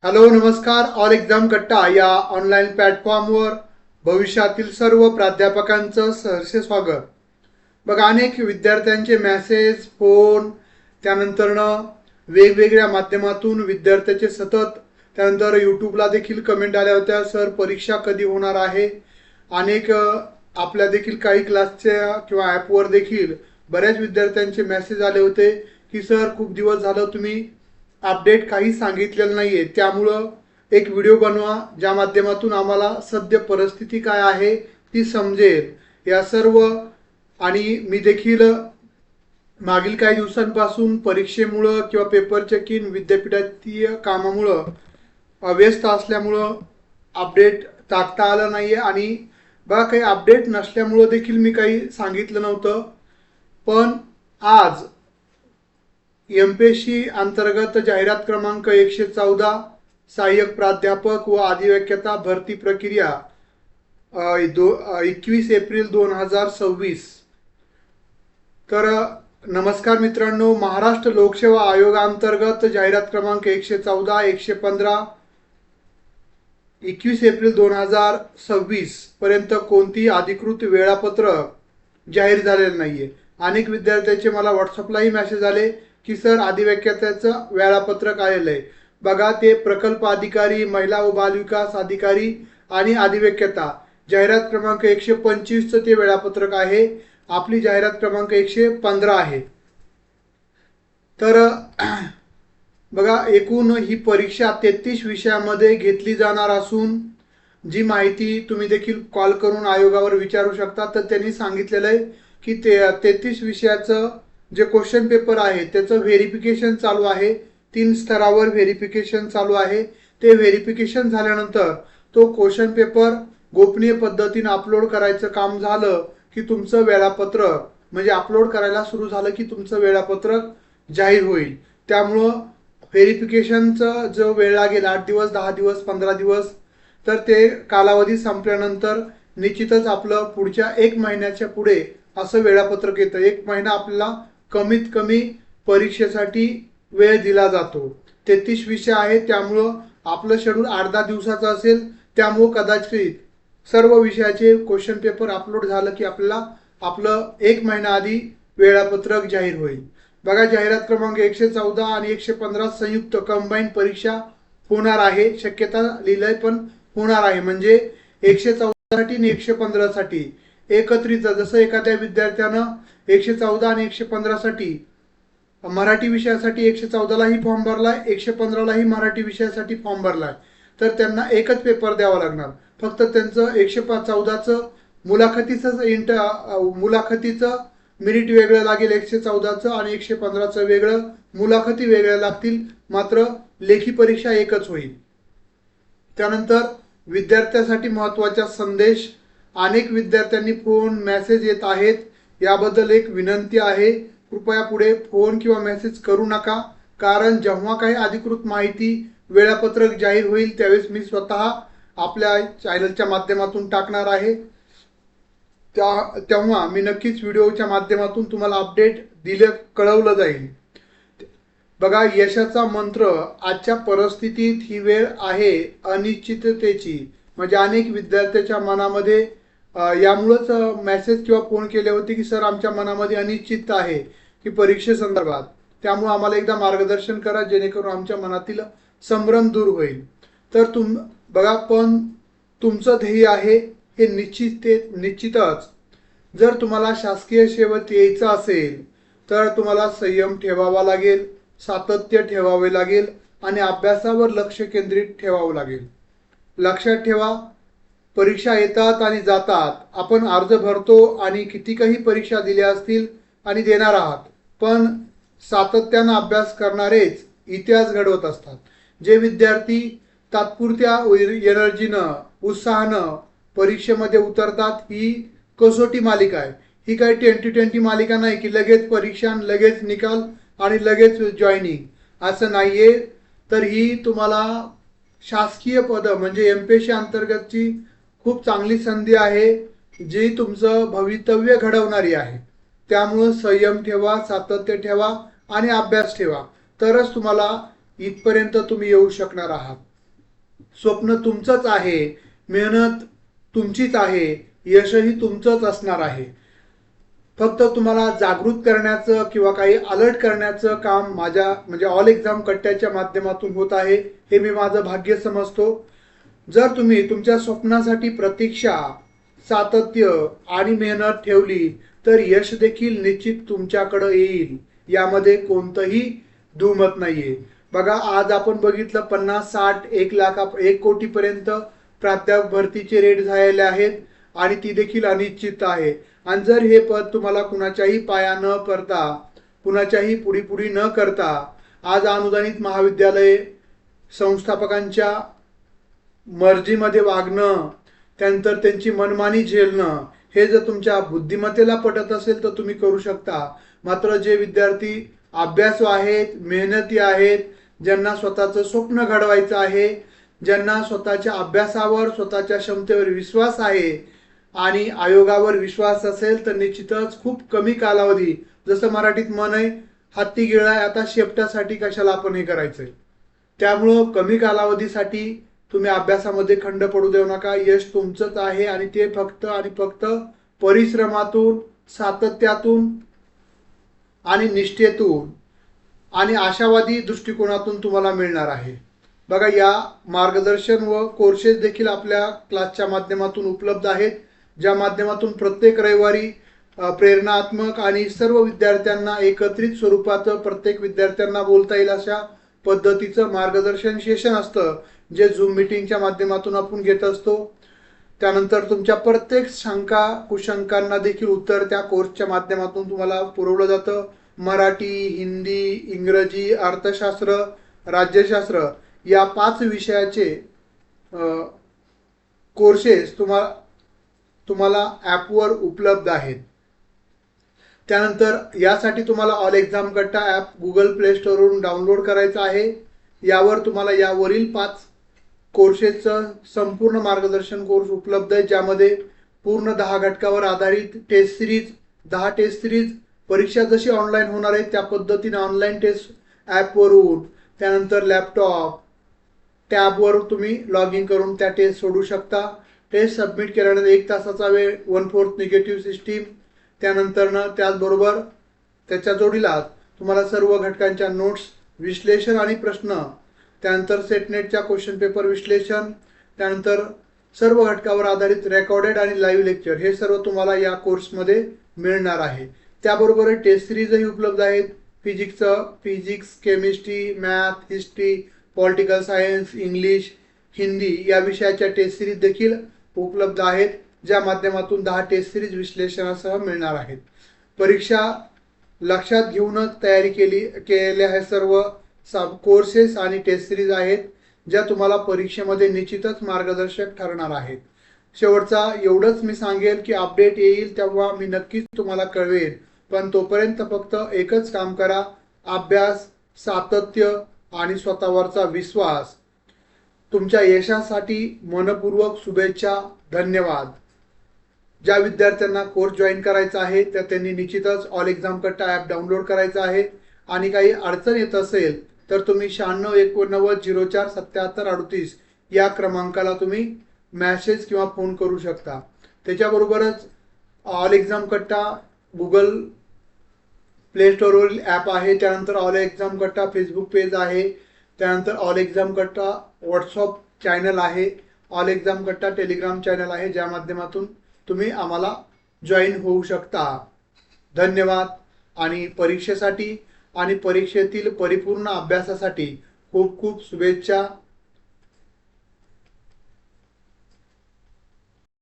Hello नमस्कार. All exam कट्टा या ऑनलाईन प्लॅटफॉर्मवर भविष्यातील सर्व प्राध्यापकांचं सहर्ष स्वागत. बघा, अनेक विद्यार्थ्यांचे मेसेज, फोन, त्यानंतरनं वेगवेगळ्या माध्यमातून विद्यार्थ्याचे सतत, त्यानंतर यूट्यूबला देखील कमेंट आल्या होत्या, सर परीक्षा कधी होणार आहे. अनेक आपल्या देखील काही क्लासच्या किंवा ॲपवर देखील बऱ्याच विद्यार्थ्यांचे मेसेज आले होते की सर खूप दिवस झालं तुम्ही अपडेट काही सांगितलेलं नाही आहे, त्यामुळं एक व्हिडिओ बनवा ज्या माध्यमातून आम्हाला सद्य परिस्थिती काय आहे ती समजेल. या सर्व आणि मी देखील मागील काही दिवसांपासून परीक्षेमुळं किंवा पेपर चेकिंग विद्यापीठातील कामामुळं व्यस्त असल्यामुळं अपडेट टाकता आलं नाही आहे. आणि बघा, काही अपडेट नसल्यामुळं देखील मी काही सांगितलं नव्हतं. पण आज MPSC अंतर्गत जाहिरात क्रमांक 114 सहाय्यक प्राध्यापक व अधिव्याख्याता भरती प्रक्रिया 21 एप्रिल 2026. तर नमस्कार मित्रांनो, महाराष्ट्र लोकसेवा आयोगाअंतर्गत जाहिरात क्रमांक 114, 115 21 एप्रिल 2026 पर्यंत कोणतीही अधिकृत वेळापत्रक जाहीर झालेलं नाहीये. अनेक विद्यार्थ्यांचे मला व्हॉट्सअपलाही मेसेज आले की सर अधिव्याख्यात्याचं वेळापत्रक आलेलं आहे. बघा, ते प्रकल्प अधिकारी, महिला व बालविकास अधिकारी आणि अधिव्याख्याता जाहिरात क्रमांक 125चं ते वेळापत्रक आहे. आपली जाहिरात क्रमांक 115 आहे. तर बघा, एकूण ही परीक्षा 33 विषयामध्ये घेतली जाणार असून जी माहिती तुम्ही देखील कॉल करून आयोगावर विचारू शकता, तर त्यांनी सांगितलेलं आहे की 33 विषयाचं जे क्वेश्चन पेपर आहे त्याचं व्हेरिफिकेशन चालू आहे. 3 स्तरावर व्हेरिफिकेशन चालू आहे. ते व्हेरिफिकेशन झाल्यानंतर तो क्वेश्चन पेपर गोपनीय पद्धतीने अपलोड करायचं काम झालं की तुमचं वेळापत्रक, म्हणजे अपलोड करायला सुरू झालं की तुमचं वेळापत्रक जाहीर होईल. त्यामुळं व्हेरिफिकेशनचं जो वेळ लागेल 8 दिवस, 10 दिवस, 15 दिवस, तर ते कालावधी संपल्यानंतर निश्चितच आपलं पुढच्या 1 महिन्याच्या पुढे असं वेळापत्रक येतं. 1 महिना आपल्याला कमीत कमी परीक्षेसाठी वेळ दिला जातो. 33 विषय आहेत, त्यामुळं आपलं शेड्यूल 8-10 दिवसाचं असेल. त्यामुळं कदाचित सर्व विषयाचे क्वेश्चन पेपर अपलोड झालं की आपल्याला आपलं 1 महिना आधी वेळापत्रक जाहीर होईल. बघा, जाहिरात क्रमांक 114 आणि 115 संयुक्त कंबाईन परीक्षा होणार आहे. शक्यता लिहिलंय पण होणार आहे, म्हणजे 114 साठी आणि 115 साठी एकत्रित. जसं एखाद्या विद्यार्थ्यानं 114 आणि 115 साठी मराठी विषयासाठी 114 लाही फॉर्म भरलाय, 115 लाही मराठी विषयासाठी फॉर्म भरलाय, तर त्यांना एकच पेपर द्यावा लागणार. फक्त त्यांचं 114चं मुलाखतीचं मेरिट वेगळं लागेल 114चं, आणि 115चं वेगळं, मुलाखती वेगळ्या लागतील. मात्र लेखी परीक्षा एकच होईल. त्यानंतर विद्यार्थ्यांसाठी महत्त्वाचा संदेश. अनेक विद्यार्थ्यांनी फोन, मेसेज येत आहेत. याबद्दल एक विनंती आहे, कृपया पुढे फोन किंवा मेसेज करू नका. कारण जेव्हा काही अधिकृत माहिती, वेळापत्रक जाहीर होईल त्यावेळेस मी स्वतः आपल्या चॅनलच्या माध्यमातून टाकणार आहे. तेव्हा मी नक्कीच व्हिडिओच्या माध्यमातून तुम्हाला अपडेट कळवलं जाईल. बघा, यशाचा मंत्र. आजच्या परिस्थितीत ही वेळ आहे अनिश्चिततेची. म्हणजे अनेक विद्यार्थ्याच्या मनामध्ये यामुळेच मेसेज किंवा फोन केले होते की सर आमच्या मनामध्ये अनिश्चितता आहे की परीक्षेसंदर्भात, त्यामुळे आम्हाला एकदा मार्गदर्शन करा जेणेकरून आमच्या मनातील संभ्रम दूर होईल. तर बघा, पण तुमचं ध्येय आहे हे निश्चितच. जर तुम्हाला शासकीय सेवेत यायचं असेल तर तुम्हाला संयम ठेवावा लागेल, सातत्य ठेवावे लागेल आणि अभ्यासावर लक्ष केंद्रित ठेवावं लागेल. लक्षात ठेवा, परीक्षा येतात आणि जातात. आपण अर्ज भरतो आणि किती काही परीक्षा दिल्या असतील आणि देणार आहात, पण सातत्यानं अभ्यास करणारेच इतिहास घडवत असतात. जे विद्यार्थी तात्पुरत्या एनर्जीनं, उत्साहानं परीक्षेमध्ये उतरतात, ही कसोटी मालिका आहे. ही काही 2020 मालिका नाही की लगेच परीक्षा, लगेच निकाल आणि लगेच जॉईनिंग, असं नाहीये. तर ही तुम्हाला शासकीय पद म्हणजे MPSC अंतर्गतची खूप चांगली संधी आहे, जी तुमचं भवितव्य घडवणारी आहे. त्यामुळं संयम ठेवा, सातत्य ठेवा आणि अभ्यास ठेवा, तरच तुम्हाला इथपर्यंत तुम्ही येऊ शकणार आहात. स्वप्न तुमचंच आहे, मेहनत तुमचीच आहे, यशही तुमचंच असणार आहे. फक्त तुम्हाला जागृत करण्याचं किंवा काही अलर्ट करण्याचं काम माझ्या म्हणजे ऑल एक्झाम कट्ट्याच्या माध्यमातून होत आहे, हे मी माझं भाग्य समजतो. जर तुम्ही तुमच्या स्वप्नासाठी प्रतीक्षा, सातत्य आणि मेहनत ठेवली तर यश देखील निश्चित तुमच्याकडे येईल, यामध्ये कोणतंही दुमत नाहीये. बघा, आज आपण बघितलं 50-60 1 लाख 1 कोटीपर्यंत प्राध्यापक भरतीचे रेट झालेले आहेत आणि ती देखील अनिश्चित आहे. आणि जर हे पद तुम्हाला कुणाच्याही पाया न पडता, कुणाच्याही पुढीपुढी न करता आज अनुदानित महाविद्यालय संस्थापकांच्या मर्जीमध्ये वागणं, त्यानंतर त्यांची मनमानी झेलणं, हे जर तुमच्या बुद्धिमत्तेला पटत असेल तर तुम्ही करू शकता. मात्र जे विद्यार्थी अभ्यासू आहेत, मेहनती आहेत, ज्यांना स्वतःचं स्वप्न घडवायचं आहे, ज्यांना स्वतःच्या अभ्यासावर, स्वतःच्या क्षमतेवर विश्वास आहे आणि आयोगावर विश्वास असेल तर निश्चितच खूप कमी कालावधी, जसं मराठीत म्हण आहे, हत्ती गिळाय आता शेपटासाठी कशाला आपण हे करायचंय. त्यामुळं कमी कालावधीसाठी तुम्ही अभ्यासामध्ये खंड पडू देऊ नका. यश तुमचंच आहे आणि ते फक्त आणि फक्त परिश्रमातून, सातत्यातून आणि निष्ठेतून आणि आशावादी दृष्टिकोनातून तुम्हाला मिळणार आहे. बघा, या मार्गदर्शन व कोर्सेस देखील आपल्या क्लासच्या माध्यमातून उपलब्ध आहेत, ज्या माध्यमातून प्रत्येक रविवारी प्रेरणात्मक आणि सर्व विद्यार्थ्यांना एकत्रित स्वरूपाचं, प्रत्येक विद्यार्थ्यांना बोलता येईल अशा पद्धतीचं मार्गदर्शन सेशन असतं, जे झूम मीटिंगच्या माध्यमातून आपण घेत असतो. त्यानंतर तुमच्या प्रत्येक शंका कुशंकांना देखील उत्तर त्या कोर्सच्या माध्यमातून तुम्हाला पुरवलं जातं. मराठी, हिंदी, इंग्रजी, अर्थशास्त्र, राज्यशास्त्र या 5 विषयाचे कोर्सेस तुम्हाला ॲपवर उपलब्ध आहेत. त्यानंतर यासाठी तुम्हाला ऑल एक्झाम कट्टा ॲप गुगल प्ले स्टोअरवरून डाउनलोड करायचं आहे. यावर तुम्हाला यावरील 5 कोर्सेसचं संपूर्ण मार्गदर्शन कोर्स उपलब्ध आहे, ज्यामध्ये पूर्ण 10 घटकावर आधारित टेस्ट सिरीज, 10 टेस्ट सिरीज, परीक्षा जशी ऑनलाईन होणार आहे त्या पद्धतीने ऑनलाईन टेस्ट ॲपवरून, त्यानंतर लॅपटॉप टॅबवर तुम्ही लॉग इन करून त्या टेस्ट सोडू शकता. टेस्ट सबमिट केल्यानंतर 1 तासाचा वेळ, 1/4 निगेटिव्ह सिस्टीम, त्यानंतरनं त्याचबरोबर त्याच्या जोडीला तुम्हाला सर्व घटकांच्या नोट्स, विश्लेषण आणि प्रश्न, त्यानंतर सेटनेटच्या क्वेश्चन पेपर विश्लेषण, त्यानंतर सर्व घटकावर आधारित रेकॉर्डेड आणि लाईव्ह लेक्चर, हे सर्व तुम्हाला या कोर्समध्ये मिळणार आहे. त्याबरोबर टेस्ट सिरीजही उपलब्ध आहेत. Physics, chemistry, math, history, political science, English, Hindi या विषयाच्या टेस्ट सिरीज देखील उपलब्ध आहेत, ज्या माध्यमातून 10 टेस्ट सिरीज विश्लेषणासह मिळणार आहेत. परीक्षा लक्षात घेऊनच तयारी केलेल्या हे सर्व कोर्सेस आणि टेस्ट सिरीज आहेत, ज्या तुम्हाला परीक्षेमध्ये निश्चितच मार्गदर्शक ठरणार आहेत. शेवटचा एवढंच मी सांगेल की अपडेट येईल तेव्हा मी नक्कीच तुम्हाला कळवेन, पण तोपर्यंत फक्त एकच काम करा, अभ्यास, सातत्य आणि स्वतःवरचा विश्वास. तुमच्या यशासाठी मनपूर्वक शुभेच्छा. धन्यवाद. ज्या विद्यार्थ्यांना कोर्स जॉईन करायचा आहे त्या त्यांनी निश्चितच ऑल एक्झाम कट्टा ॲप डाउनलोड करायचा आहे. आणि काही अडचण येत असेल तर तुम्ही 96 89 04 77 38 या क्रमांकाला तुम्ही मॅसेज किंवा फोन करू शकता. त्याच्याबरोबरच ऑल एक्झाम कट्टा गुगल प्ले स्टोअरवरील ॲप आहे, त्यानंतर ऑल एक्झाम कट्टा फेसबुक पेज आहे, त्यानंतर ऑल एक्झाम कट्टा व्हॉट्सअप चॅनल आहे, ऑल एक्झाम कट्टा टेलिग्राम चॅनल आहे, ज्या माध्यमातून तुम्ही आम्हाला जॉईन होऊ शकता. धन्यवाद. आणि परीक्षेसाठी आणि परीक्षेतील परिपूर्ण अभ्यासासाठी खूप खूप शुभेच्छा.